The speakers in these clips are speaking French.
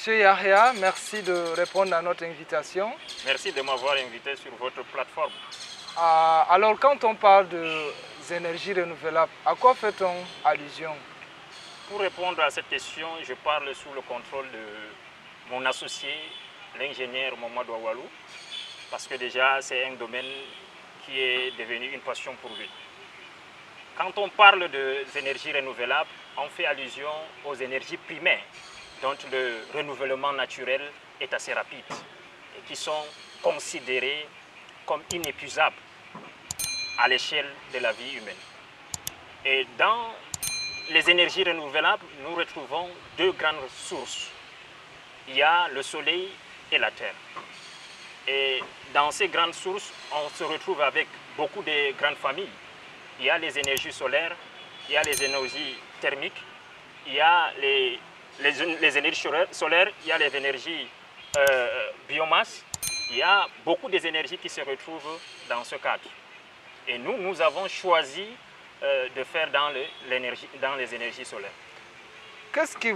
Monsieur Yahya, merci de répondre à notre invitation. Merci de m'avoir invité sur votre plateforme. Alors, quand on parle des énergies renouvelables, à quoi fait-on allusion? Pour répondre à cette question, je parle sous le contrôle de mon associé, l'ingénieur Mamadou Awalou, parce que déjà c'est un domaine qui est devenu une passion pour lui. Quand on parle des énergies renouvelables, on fait allusion aux énergies primaires, dont le renouvellement naturel est assez rapide et qui sont considérées comme inépuisables à l'échelle de la vie humaine. Et dans les énergies renouvelables, nous retrouvons deux grandes sources. Il y a le soleil et la terre. Et dans ces grandes sources, on se retrouve avec beaucoup de grandes familles. Il y a les énergies solaires, il y a les énergies thermiques, il y a les énergies solaires, il y a les énergies biomasse, il y a beaucoup des énergies qui se retrouvent dans ce cadre. Et nous avons choisi de faire dans les énergies solaires. Qu'est-ce qui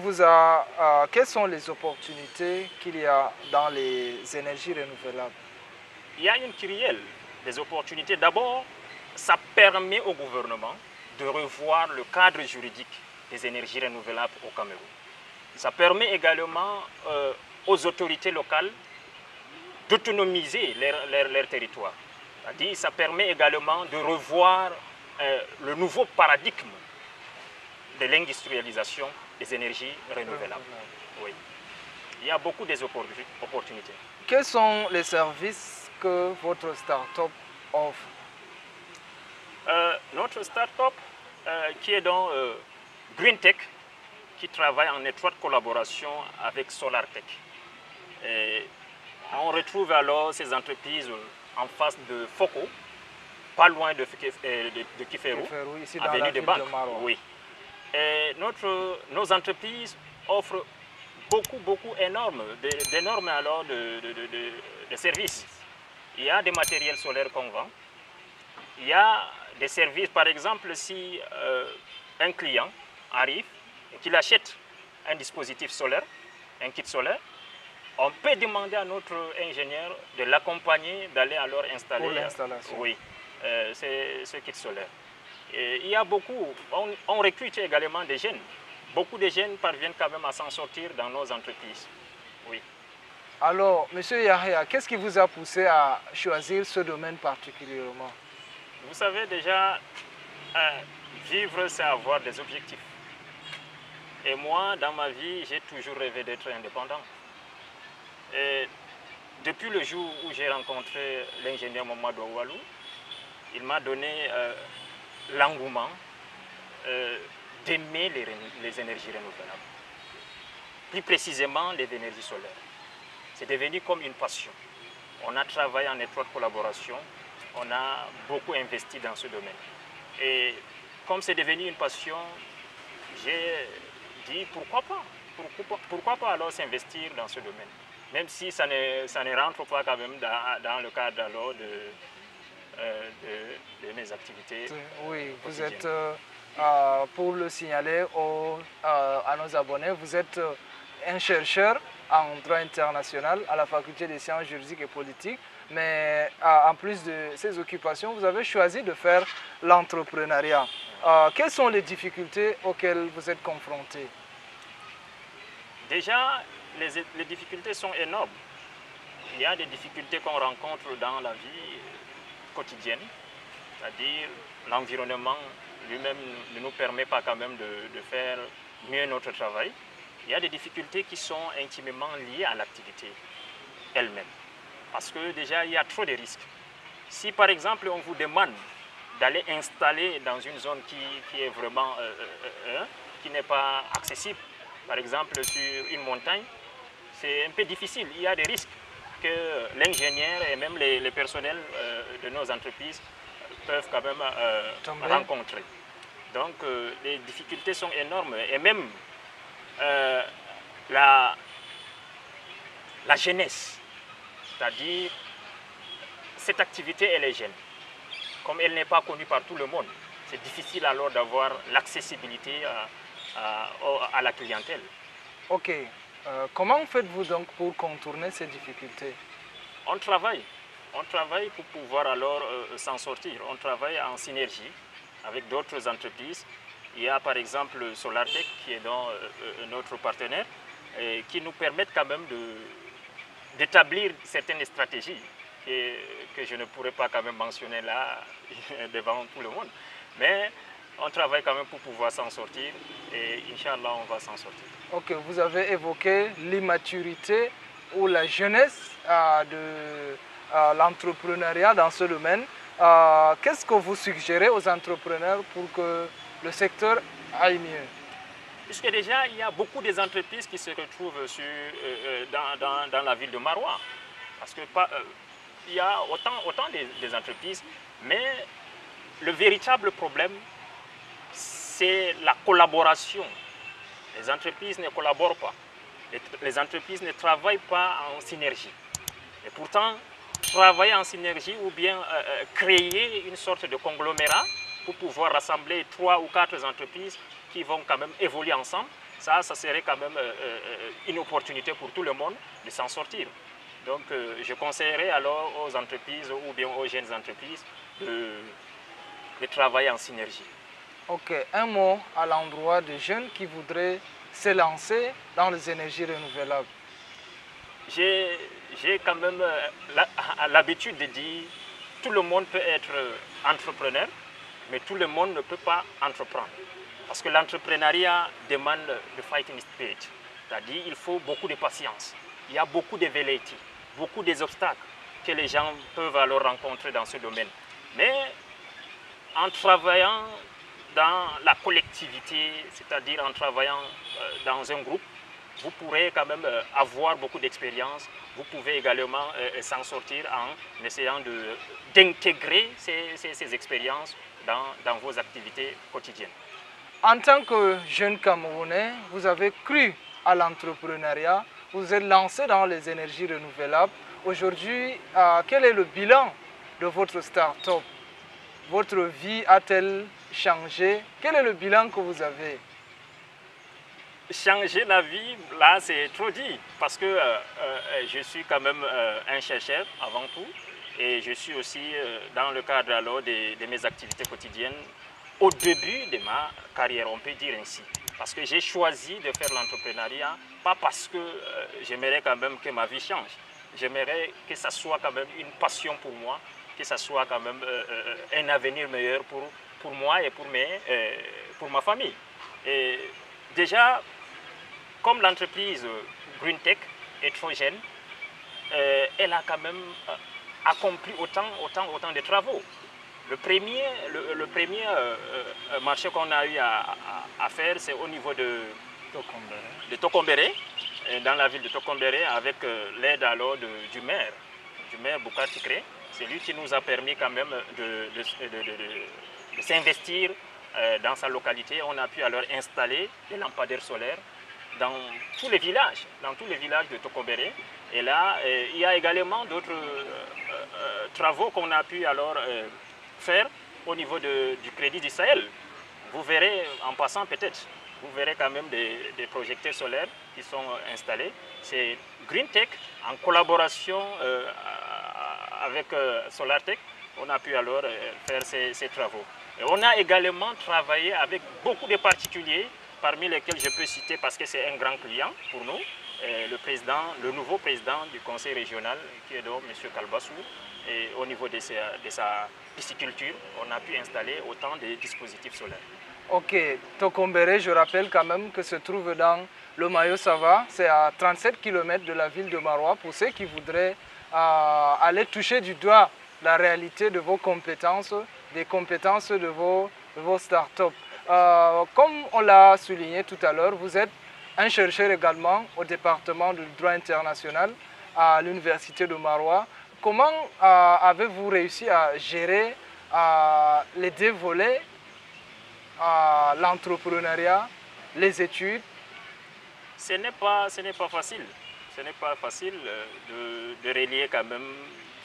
quelles sont les opportunités qu'il y a dans les énergies renouvelables? Il y a une kyrielle des opportunités. D'abord, ça permet au gouvernement de revoir le cadre juridique des énergies renouvelables au Cameroun. Ça permet également aux autorités locales d'autonomiser leur territoire. C'est-à-dire, ça permet également de revoir le nouveau paradigme de l'industrialisation des énergies renouvelables. Oui. Il y a beaucoup d'opportunités. Quels sont les services que votre start-up offre? Notre start-up, qui est dans Green Tech, qui travaille en étroite collaboration avec SolarTech. Et on retrouve alors ces entreprises en face de Foko, pas loin de Kiferou, ici avenue dans la de ville Banque. de Marois. Oui. Et nos entreprises offrent beaucoup énorme, d'énormes alors de services. Il y a des matériels solaires qu'on vend. Il y a des services, par exemple, si un client arrive et qu'il achète un dispositif solaire, un kit solaire, on peut demander à notre ingénieur de l'accompagner, d'aller alors installer pour l'installation. Oui, ce kit solaire. Et il y a beaucoup, on recrute également des jeunes. Beaucoup de jeunes parviennent quand même à s'en sortir dans nos entreprises. Oui. Alors, Monsieur Yahya, qu'est-ce qui vous a poussé à choisir ce domaine particulièrement? Vous savez déjà, vivre, c'est avoir des objectifs. Et moi, dans ma vie, j'ai toujours rêvé d'être indépendant. Et depuis le jour où j'ai rencontré l'ingénieur Mamadou Awalou, il m'a donné l'engouement d'aimer les énergies renouvelables. Plus précisément, les énergies solaires. C'est devenu comme une passion. On a travaillé en étroite collaboration, on a beaucoup investi dans ce domaine. Et comme c'est devenu une passion, j'ai dit pourquoi pas? Pourquoi pas alors s'investir dans ce domaine? Même si ça ne rentre pas quand même dans le cadre alors de mes activités. Oui, vous êtes, pour le signaler à nos abonnés, vous êtes un chercheur en droit international à la faculté des sciences juridiques et politiques, mais en plus de ces occupations, vous avez choisi de faire l'entrepreneuriat. Quelles sont les difficultés auxquelles vous êtes confrontés? Déjà, les difficultés sont énormes. Il y a des difficultés qu'on rencontre dans la vie quotidienne, c'est-à-dire l'environnement lui-même ne nous permet pas quand même de faire mieux notre travail. Il y a des difficultés qui sont intimement liées à l'activité elle-même. Parce que déjà, il y a trop de risques. Si par exemple, on vous demande d'aller installer dans une zone qui est vraiment, qui n'est pas accessible, par exemple sur une montagne, c'est un peu difficile. Il y a des risques que l'ingénieur et même les personnels de nos entreprises peuvent quand même rencontrer. Donc les difficultés sont énormes et même la jeunesse, c'est-à-dire cette activité elle est jeune. Comme elle n'est pas connue par tout le monde, c'est difficile alors d'avoir l'accessibilité à la clientèle. Ok. Comment faites-vous donc pour contourner ces difficultés? On travaille pour pouvoir alors s'en sortir. On travaille en synergie avec d'autres entreprises. Il y a par exemple Solartech qui est notre partenaire et qui nous permettent quand même d'établir certaines stratégies que je ne pourrais pas quand même mentionner là devant tout le monde. Mais on travaille quand même pour pouvoir s'en sortir et Inch'Allah on va s'en sortir. Ok, vous avez évoqué l'immaturité ou la jeunesse de l'entrepreneuriat dans ce domaine. Qu'est-ce que vous suggérez aux entrepreneurs pour que le secteur aille mieux? Puisque déjà, il y a beaucoup d'entreprises qui se retrouvent dans la ville de Maroua. Parce que il y a autant des entreprises, mais le véritable problème, c'est la collaboration. Les entreprises ne collaborent pas. Les entreprises ne travaillent pas en synergie. Et pourtant, travailler en synergie ou bien créer une sorte de conglomérat pour pouvoir rassembler 3 ou 4 entreprises qui vont quand même évoluer ensemble, ça serait quand même une opportunité pour tout le monde de s'en sortir. Donc je conseillerais alors aux entreprises ou bien aux jeunes entreprises de travailler en synergie. Ok, un mot à l'endroit des jeunes qui voudraient s'élancer dans les énergies renouvelables. J'ai quand même l'habitude de dire tout le monde peut être entrepreneur, mais tout le monde ne peut pas entreprendre. Parce que l'entrepreneuriat demande le fighting spirit, c'est-à-dire qu'il faut beaucoup de patience. Il y a beaucoup de velléités, beaucoup d'obstacles que les gens peuvent alors rencontrer dans ce domaine. Mais en travaillant dans la collectivité, c'est-à-dire en travaillant dans un groupe, vous pourrez quand même avoir beaucoup d'expérience. Vous pouvez également s'en sortir en essayant d'intégrer ces expériences dans vos activités quotidiennes. En tant que jeune Camerounais, vous avez cru à l'entrepreneuriat, vous êtes lancé dans les énergies renouvelables. Aujourd'hui, quel est le bilan de votre start-up? Votre vie a-t-elle changé? Quel est le bilan que vous avez? Changer la vie, là c'est trop dit, parce que je suis quand même un chercheur avant tout, et je suis aussi dans le cadre alors de mes activités quotidiennes au début de ma carrière, on peut dire ainsi. Parce que j'ai choisi de faire l'entrepreneuriat, pas parce que j'aimerais quand même que ma vie change. J'aimerais que ça soit quand même une passion pour moi, que ça soit quand même un avenir meilleur pour moi et pour ma famille. Et déjà, comme l'entreprise GreenTech est trop jeune, elle a quand même accompli autant de travaux. Le premier marché qu'on a eu à faire, c'est au niveau de Tokombéré, dans la ville de Tokombéré, avec l'aide alors du maire Boucar Tikré. C'est lui qui nous a permis quand même de s'investir dans sa localité. On a pu alors installer des lampadaires solaires dans tous les villages de Tokombéré. Et là, il y a également d'autres travaux qu'on a pu alors faire au niveau du Crédit du Sahel. Vous verrez, en passant peut-être, vous verrez quand même des projecteurs solaires qui sont installés. C'est GreenTech, en collaboration avec Solartech, on a pu alors faire ces travaux. Et on a également travaillé avec beaucoup de particuliers, parmi lesquels je peux citer, parce que c'est un grand client pour nous, le nouveau président du conseil régional, qui est donc M. Kalbassou. Et au niveau de sa pisciculture, on a pu installer autant de dispositifs solaires. Ok, Tokombéré, je rappelle quand même que se trouve dans le Mayo-Sava, c'est à 37 km de la ville de Maroua. Pour ceux qui voudraient aller toucher du doigt la réalité de vos compétences, des compétences de vos startups. Comme on l'a souligné tout à l'heure, vous êtes un chercheur également au département du droit international à l'université de Maroua. Comment avez-vous réussi à gérer les deux volets, l'entrepreneuriat, les études? Ce n'est pas facile. Ce n'est pas facile de relier quand même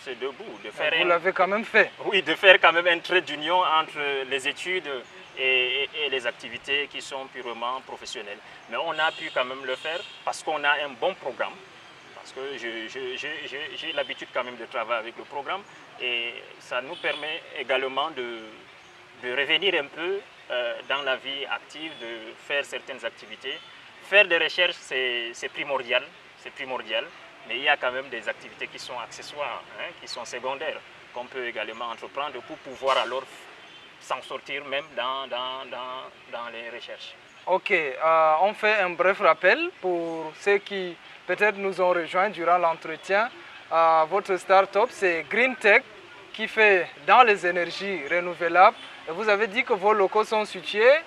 ces deux bouts. Vous l'avez quand même fait. Oui, de faire quand même un trait d'union entre les études et les activités qui sont purement professionnelles. Mais on a pu quand même le faire parce qu'on a un bon programme. Parce que j'ai l'habitude quand même de travailler avec le programme et ça nous permet également de revenir un peu dans la vie active, de faire certaines activités. Faire des recherches, c'est primordial, mais il y a quand même des activités qui sont accessoires, hein, qui sont secondaires, qu'on peut également entreprendre pour pouvoir alors s'en sortir même dans les recherches. Ok, on fait un bref rappel pour ceux qui peut-être nous ont rejoints durant l'entretien. Votre start-up, c'est GreenTech, qui fait dans les énergies renouvelables. Et vous avez dit que vos locaux sont situés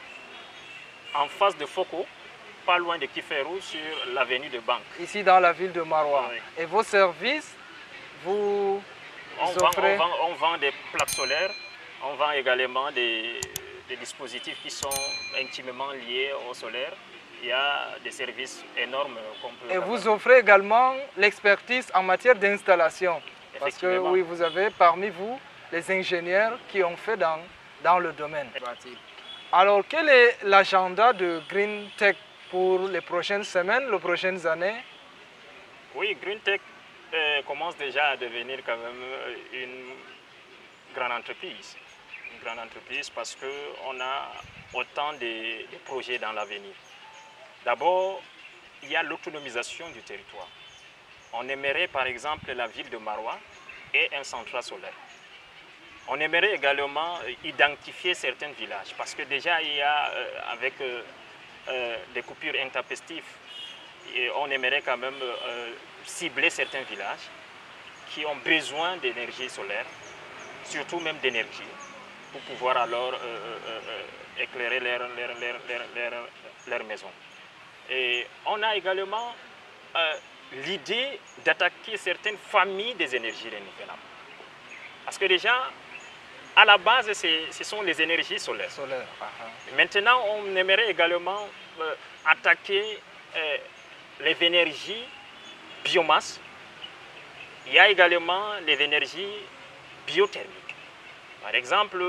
en face de Foko, pas loin de Kiferou, sur l'avenue de Banque. Ici dans la ville de Maroua. Oui. Et vos services, vous offrez... On vend des plaques solaires, on vend également des dispositifs qui sont intimement liés au solaire. Il y a des services énormes qu'on peut... Et vous offrez également l'expertise en matière d'installation. Parce que oui, vous avez parmi vous les ingénieurs qui ont fait dans le domaine. Alors, quel est l'agenda de GreenTech pour les prochaines semaines, les prochaines années? Oui, GreenTech commence déjà à devenir quand même une grande entreprise. Une grande entreprise parce qu'on a autant de projets dans l'avenir. D'abord, il y a l'autonomisation du territoire. On aimerait par exemple la ville de Maroua et un central solaire. On aimerait également identifier certains villages parce que déjà il y a avec des coupures intempestives, on aimerait quand même cibler certains villages qui ont besoin d'énergie solaire, surtout même d'énergie, pour pouvoir alors éclairer leur maison. Et on a également l'idée d'attaquer certaines familles des énergies renouvelables. Parce que déjà, à la base, ce sont les énergies solaires. Maintenant, on aimerait également attaquer les énergies biomasse. Il y a également les énergies biothermiques. Par exemple,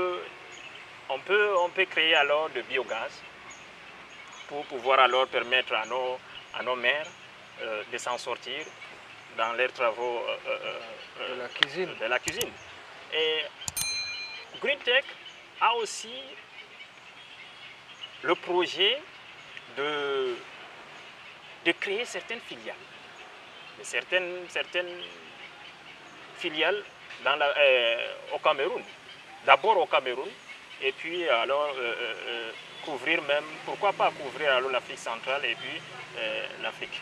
on peut créer alors de biogaz pour pouvoir alors permettre à nos mères de s'en sortir dans leurs travaux de la cuisine. Et GreenTech a aussi le projet de créer certaines filiales. Certaines filiales au Cameroun. D'abord au Cameroun, et puis alors couvrir même, pourquoi pas couvrir alors l'Afrique centrale et puis l'Afrique.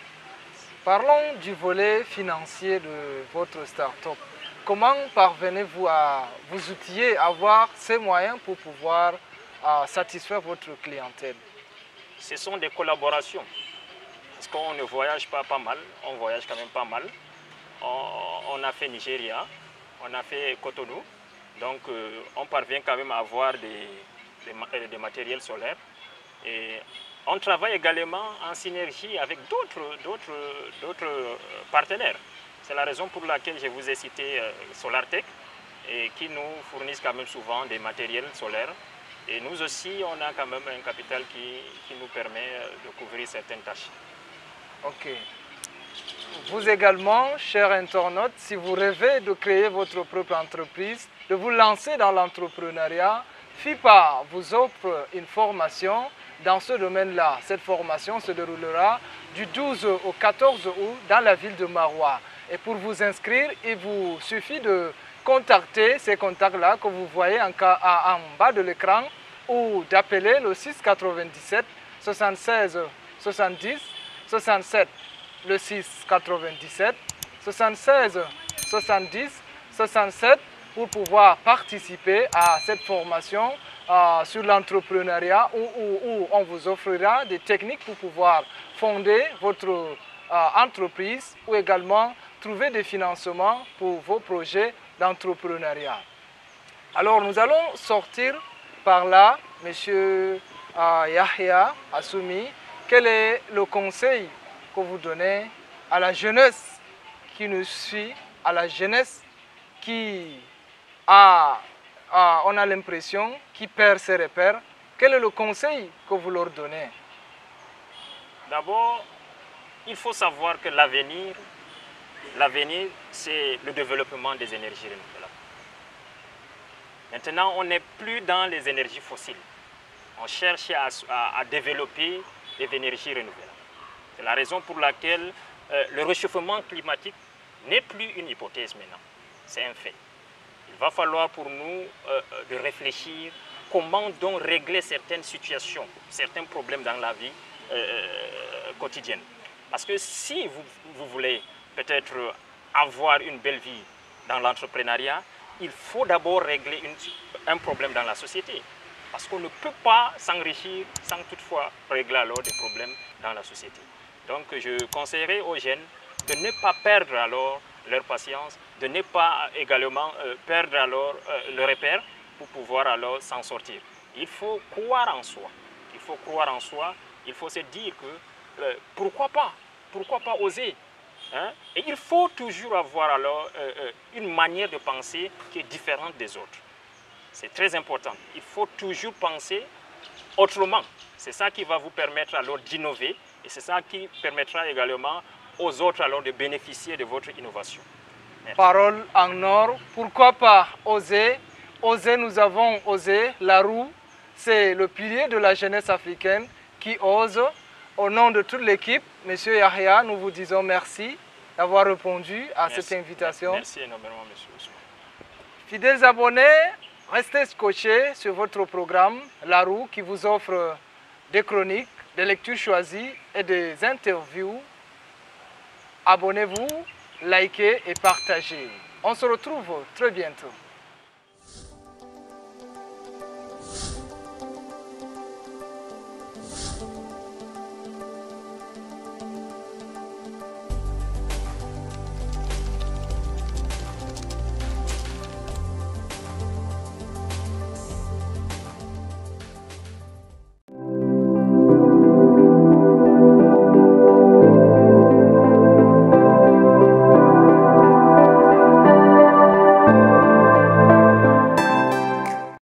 Parlons du volet financier de votre start-up. Comment parvenez-vous à vous outiller, à avoir ces moyens pour pouvoir satisfaire votre clientèle? Ce sont des collaborations. Parce qu'on ne voyage pas mal, on voyage quand même pas mal. On a fait Nigeria, on a fait Cotonou. Donc on parvient quand même à avoir des matériels solaires. Et on travaille également en synergie avec d'autres partenaires. C'est la raison pour laquelle je vous ai cité SolarTech, et qui nous fournissent quand même souvent des matériels solaires. Et nous aussi, on a quand même un capital qui nous permet de couvrir certaines tâches. Ok. Vous également, chers internautes, si vous rêvez de créer votre propre entreprise, de vous lancer dans l'entrepreneuriat, FIPA vous offre une formation dans ce domaine-là. Cette formation se déroulera du 12 au 14 août dans la ville de Maroua. Et pour vous inscrire, il vous suffit de contacter ces contacts-là que vous voyez en bas de l'écran ou d'appeler le 697 76 70 67. Le 697 76 70 67 pour pouvoir participer à cette formation sur l'entrepreneuriat où on vous offrira des techniques pour pouvoir fonder votre entreprise ou également trouver des financements pour vos projets d'entrepreneuriat. Alors nous allons sortir par là, M. Yahya Assoumi. Quel est le conseil que vous donnez à la jeunesse qui nous suit, à la jeunesse qui on a l'impression, qui perd ses repères? Quel est le conseil que vous leur donnez? D'abord, il faut savoir que l'avenir, c'est le développement des énergies renouvelables. Maintenant, on n'est plus dans les énergies fossiles. On cherche à développer des énergies renouvelables. C'est la raison pour laquelle le réchauffement climatique n'est plus une hypothèse maintenant. C'est un fait. Il va falloir pour nous de réfléchir comment donc régler certaines situations, certains problèmes dans la vie quotidienne. Parce que si vous voulez peut-être avoir une belle vie dans l'entrepreneuriat, il faut d'abord régler un problème dans la société. Parce qu'on ne peut pas s'enrichir sans toutefois régler alors des problèmes dans la société. Donc je conseillerais aux jeunes de ne pas perdre alors leur patience, de ne pas également perdre alors le repère pour pouvoir alors s'en sortir. Il faut croire en soi. Il faut croire en soi. Il faut se dire que pourquoi pas oser, hein? Et il faut toujours avoir alors une manière de penser qui est différente des autres. C'est très important. Il faut toujours penser autrement. C'est ça qui va vous permettre alors d'innover et c'est ça qui permettra également aux autres alors de bénéficier de votre innovation. Merci. Parole en or. Pourquoi pas oser? Oser, nous avons osé. La roue, c'est le pilier de la jeunesse africaine qui ose. Au nom de toute l'équipe, Monsieur Yahya, nous vous disons merci d'avoir répondu à cette invitation. Merci énormément, Monsieur Ousmane. Fidèles abonnés, restez scotchés sur votre programme La Roue qui vous offre des chroniques, des lectures choisies et des interviews. Abonnez-vous, likez et partagez. On se retrouve très bientôt.